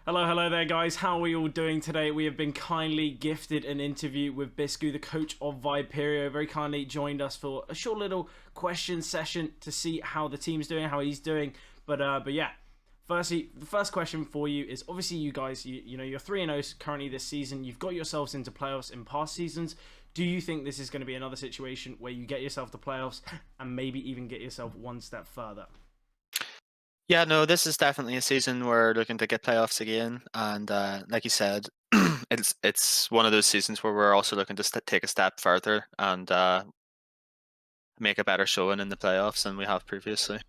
Hello there, guys. How are we all doing today? We have been kindly gifted an interview with Biscu, the coach of Viperio. Very kindly joined us for a short little question session to see how the team's doing, how he's doing. But yeah. Firstly, the first question for you is obviously you guys, you know, you're 3-0 currently this season. You've got yourselves into playoffs in past seasons. Do you think this is going to be another situation where you get yourself to playoffs and maybe even get yourself one step further? Yeah, no, this is definitely a season we're looking to get playoffs again, and like you said, it's one of those seasons where we're also looking to take a step further and make a better showing in the playoffs than we have previously.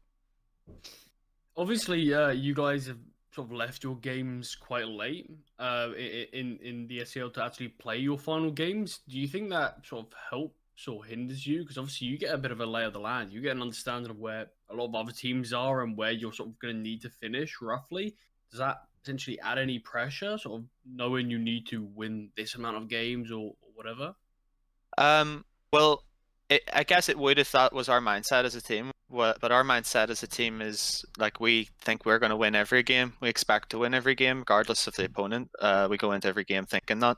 Obviously, you guys have sort of left your games quite late in the SCL to actually play your final games. Do you think that sort of helps or hinders you? Because obviously, you get a bit of a lay of the land. You get an understanding of where a lot of other teams are and where you're sort of going to need to finish roughly. Does that potentially add any pressure, sort of knowing you need to win this amount of games or whatever? Well, I guess it would if that was our mindset as a team. But our mindset as a team is like we think we're going to win every game. We expect to win every game, regardless of the opponent. We go into every game thinking that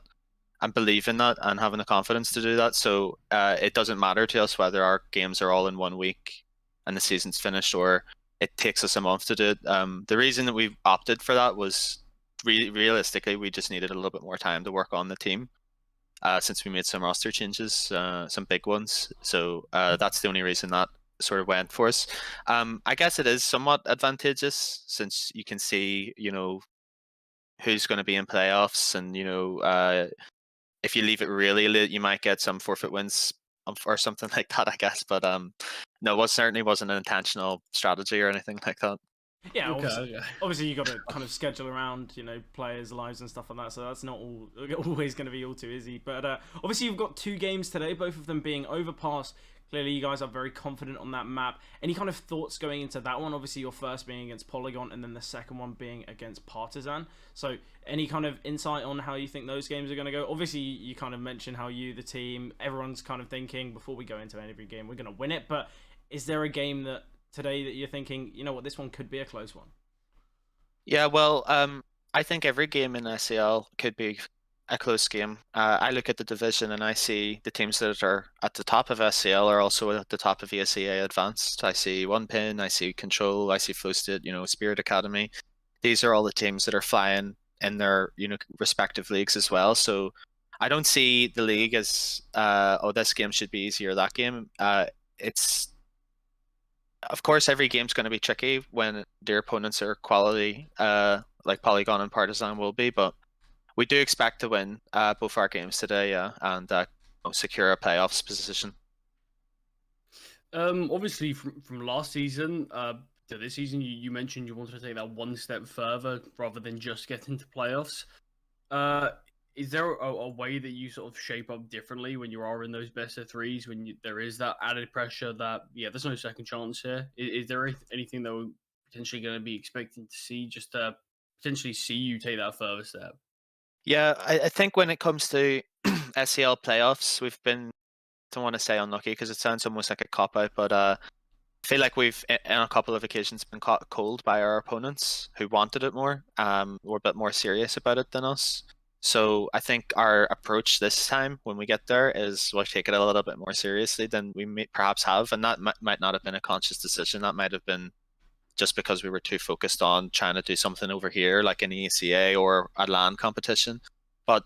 and believe in that and having the confidence to do that. So it doesn't matter to us whether our games are all in 1 week and the season's finished or it takes us a month to do it. The reason that we opted for that was realistically we just needed a little bit more time to work on the team since we made some roster changes, some big ones. So that's the only reason that sort of went for us. I guess it is somewhat advantageous since you can see, who's going to be in playoffs, and if you leave it really late, you might get some forfeit wins or something like that, I guess. But no, it certainly wasn't an intentional strategy or anything like that. Yeah, Okay, obviously, okay. obviously you got to kind of schedule around, players' lives and stuff like that. So that's not all always going to be all too easy. But obviously you've got two games today, both of them being overpass. Clearly, you guys are very confident on that map. Any kind of thoughts going into that one? Obviously, your first being against Polygon, and then the second one being against Partisan. So, any kind of insight on how you think those games are going to go? Obviously, you kind of mentioned how you, the team, everyone's kind of thinking before we go into every game, we're going to win it. But is there a game that today that you're thinking, you know what, this one could be a close one? Yeah, well, I think every game in SCL could be a close game. I look at the division and I see the teams that are at the top of SCL are also at the top of ESEA Advanced. I see One Pin, I see Control, I see Flow State, Spirit Academy. These are all the teams that are flying in their respective leagues as well. So I don't see the league as oh, this game should be easier, that game. It's Of course, every game's going to be tricky when their opponents are quality, like Polygon and Partisan will be, but we do expect to win both our games today, yeah, and secure a playoffs position. Obviously from last season to this season, you mentioned you wanted to take that one step further rather than just get into playoffs. Uh, is there a way that you sort of shape up differently when you are in those best of threes when there is that added pressure that there's no second chance here? Is there anything that we're potentially going to be expecting to see just to potentially see you take that further step? Yeah, I think when it comes to SCL playoffs, we've been, don't want to say unlucky because it sounds almost like a cop out, but I feel like we've on a couple of occasions been caught cold by our opponents who wanted it more, were a bit more serious about it than us. So I think our approach this time when we get there is we'll take it a little bit more seriously than we may perhaps have, and that might not have been a conscious decision. That might have been just because we were too focused on trying to do something over here, like an ECA or a LAN competition. But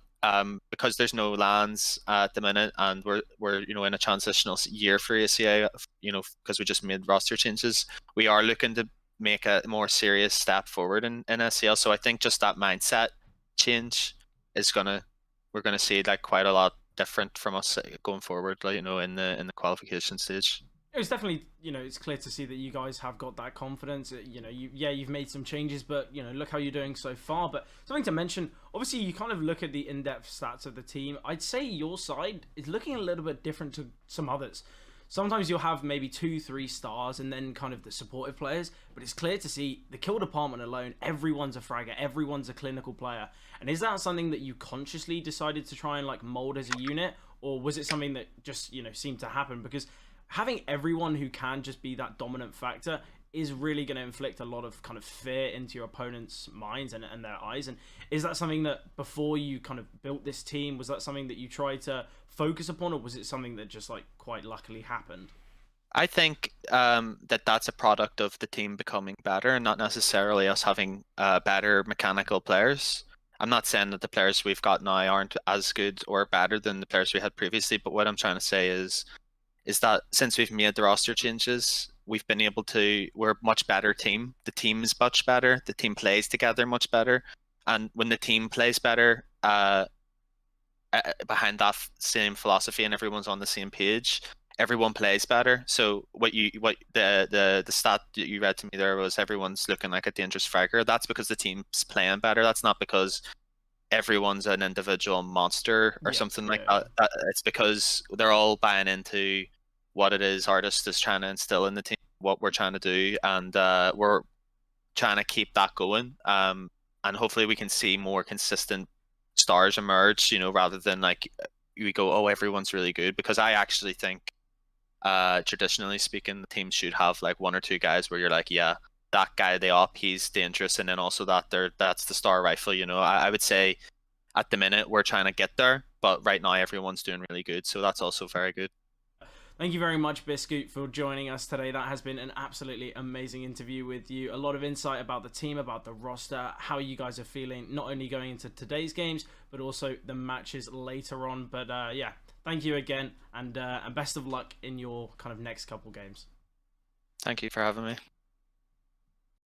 because there's no LANs at the minute, and we're in a transitional year for ECA, because we just made roster changes, we are looking to make a more serious step forward in SCL. So I think just that mindset change is we're gonna see like quite a lot different from us going forward, like, in the qualification stage. It was definitely, it's clear to see that you guys have got that confidence. You've made some changes, but look how you're doing so far. But something to mention, obviously, you kind of look at the in-depth stats of the team. I'd say your side is looking a little bit different to some others. Sometimes you'll have maybe 2, 3 stars and then kind of the supportive players, but it's clear to see the kill department alone, everyone's a fragger, everyone's a clinical player. And is that something that you consciously decided to try and like mold as a unit, or was it something that just, seemed to happen? Because having everyone who can just be that dominant factor is really going to inflict a lot of kind of fear into your opponent's minds and their eyes. And is that something that before you kind of built this team, was that something that you tried to focus upon, or was it something that just like quite luckily happened? I think that's a product of the team becoming better, and not necessarily us having better mechanical players. I'm not saying that the players we've got now aren't as good or better than the players we had previously, but what I'm trying to say is that since we've made the roster changes, we've been able to, we're a much better team. The team is much better. The team plays together much better. And when the team plays better, behind that same philosophy and everyone's on the same page, everyone plays better. So the stat that you read to me there was everyone's looking like a dangerous fragger. That's because the team's playing better. That's not because everyone's an individual monster or something like that. It's because they're all buying into what it is Artist is trying to instill in the team, what we're trying to do, and we're trying to keep that going. And hopefully we can see more consistent stars emerge, you know, rather than like we go, oh, everyone's really good. Because I actually think traditionally speaking, the team should have like one or two guys where you're like, yeah, that guy they up, he's dangerous, and then also that's the star rifle. You know, I would say at the minute we're trying to get there, but right now everyone's doing really good, so that's also very good. Thank you very much, Biscu, for joining us today. That has been an absolutely amazing interview with you. A lot of insight about the team, about the roster, how you guys are feeling, not only going into today's games, but also the matches later on. But yeah, thank you again, and best of luck in your kind of next couple games. Thank you for having me.